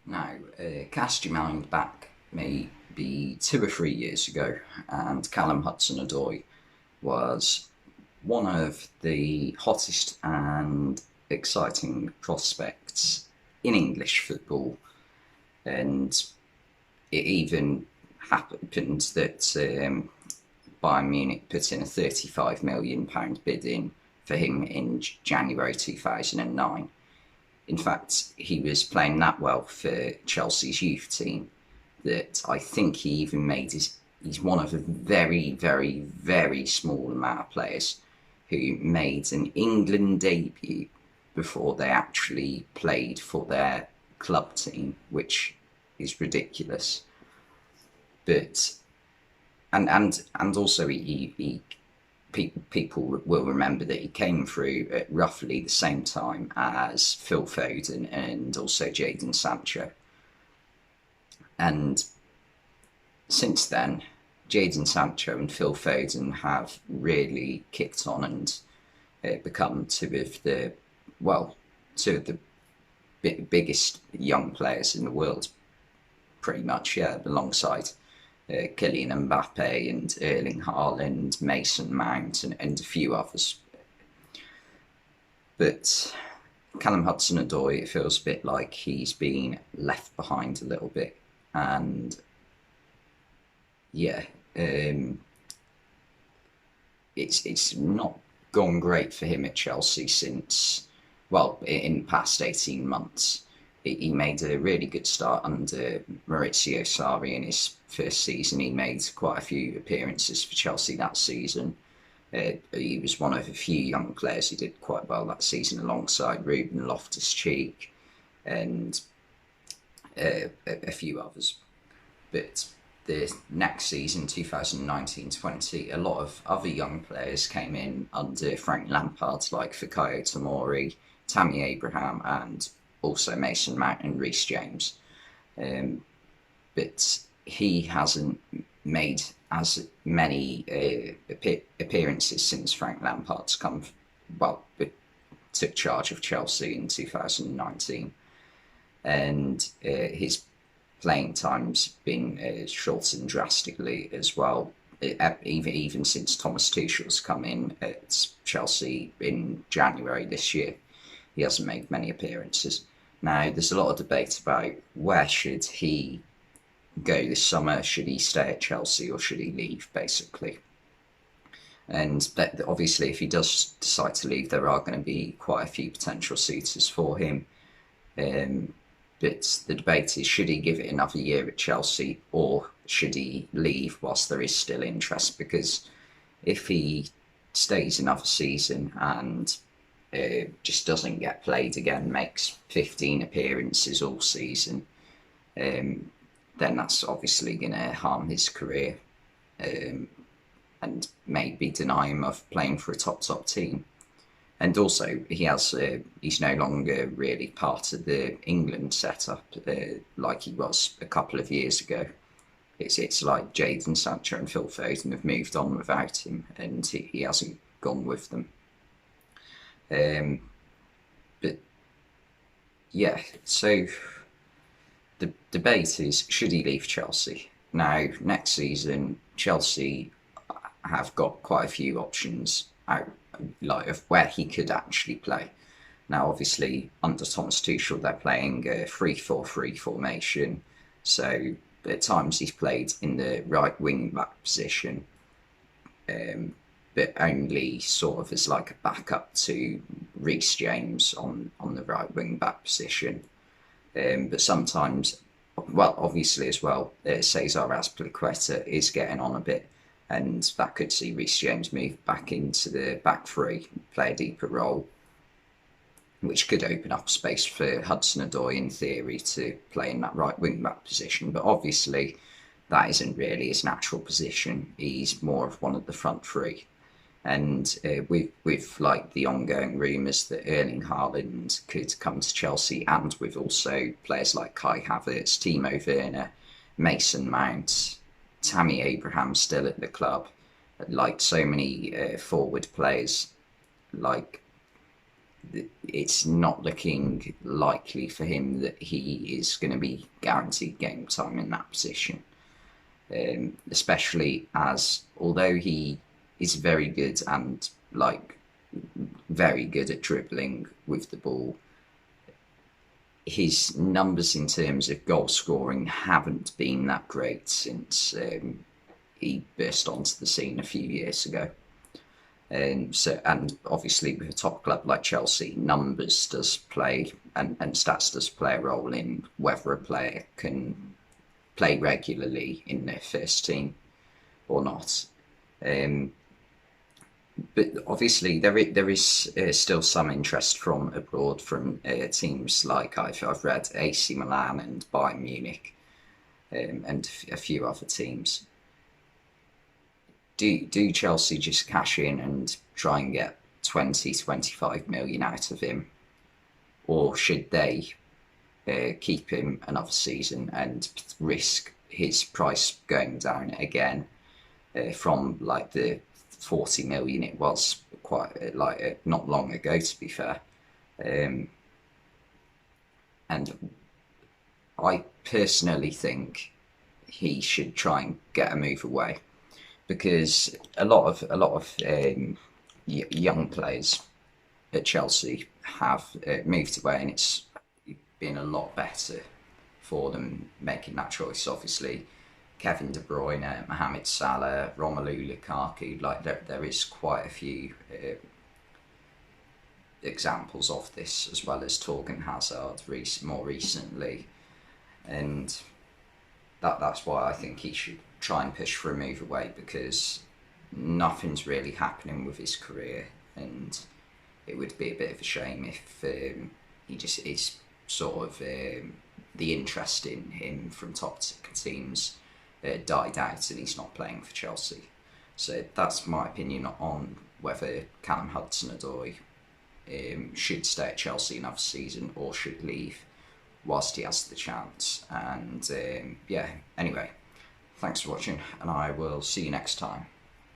Now, cast your mind back maybe 2 or 3 years ago, and Callum Hudson-Odoi was one of the hottest and exciting prospects in English football, and it even happened that Bayern Munich put in a £35 million bid in for him in January 2009. In fact, he was playing that well for Chelsea's youth team that I think he even made he's one of a very, very, very small amount of players who made an England debut before they actually played for their club team, which is ridiculous. But and also people will remember that he came through at roughly the same time as Phil Foden and also Jadon Sancho. And since then, Jadon Sancho and Phil Foden have really kicked on and become two of the biggest young players in the world, pretty much, yeah, alongside Kylian Mbappe and Erling Haaland, Mason Mount, and a few others. But Callum Hudson-Odoi, it feels a bit like he's been left behind a little bit, and yeah, it's not gone great for him at Chelsea since, well, in the past 18 months. He made a really good start under Maurizio Sarri in his first season. He made quite a few appearances for Chelsea that season. He was one of a few young players who did quite well that season alongside Ruben Loftus-Cheek and a few others. But the next season, 2019-20, a lot of other young players came in under Frank Lampard, like Fikayo Tomori, Tammy Abraham, and also Mason Mount and Reece James. But he hasn't made as many appearances since Frank Lampard's took charge of Chelsea in 2019. And his playing time's been shortened drastically as well. Even since Thomas Tuchel's come in at Chelsea in January this year, he hasn't made many appearances. Now, there's a lot of debate about where should he go this summer. Should he stay at Chelsea or should he leave, basically? And that, obviously, if he does decide to leave, there are going to be quite a few potential suitors for him. But the debate is, should he give it another year at Chelsea or should he leave whilst there is still interest? Because if he stays another season and just doesn't get played again, makes 15 appearances all season, then that's obviously going to harm his career and maybe deny him of playing for a top team. And also, he's no longer really part of the England setup like he was a couple of years ago. It's like Jadon Sancho and Phil Foden have moved on without him, and he hasn't gone with them. But yeah, so the debate is, should he leave Chelsea? Now, next season, Chelsea have got quite a few options out, like, of where he could actually play. Now, obviously, under Thomas Tuchel, they're playing a 3-4-3 formation. So at times he's played in the right wing back position, but only sort of as like a backup to Reece James on the right wing back position. But sometimes, well, obviously as well, Cesar Azpilicueta is getting on a bit, and that could see Reece James move back into the back three, play a deeper role, which could open up space for Hudson-Odoi in theory to play in that right wing back position. But obviously, that isn't really his natural position. He's more of one of the front three. And with like the ongoing rumours that Erling Haaland could come to Chelsea, and with also players like Kai Havertz, Timo Werner, Mason Mount, Tammy Abraham still at the club, like so many forward players, like it's not looking likely for him that he is going to be guaranteed game time in that position. Especially as, although he is very good and like very good at dribbling with the ball, his numbers in terms of goal scoring haven't been that great since he burst onto the scene a few years ago. And obviously with a top club like Chelsea, numbers does play and stats does play a role in whether a player can play regularly in their first team or not. Um, but obviously there is still some interest from abroad from teams like I've read AC Milan and Bayern Munich, and a few other teams. Do Chelsea just cash in and try and get 20-25 million out of him, or should they keep him another season and risk his price going down again from like the 40 million it was quite not long ago, to be fair. Um, and I personally think he should try and get a move away, because a lot of young players at Chelsea have moved away, and it's been a lot better for them making that choice. Obviously, Kevin De Bruyne, Mohamed Salah, Romelu Lukaku, like there is quite a few examples of this, as well as Torgan Hazard more recently, and that's why I think he should try and push for a move away, because nothing's really happening with his career, and it would be a bit of a shame if he just is sort of the interest in him from top teams died out and he's not playing for Chelsea. So that's my opinion on whether Callum Hudson-Odoi should stay at Chelsea another season or should leave whilst he has the chance. And yeah, anyway, thanks for watching, and I will see you next time.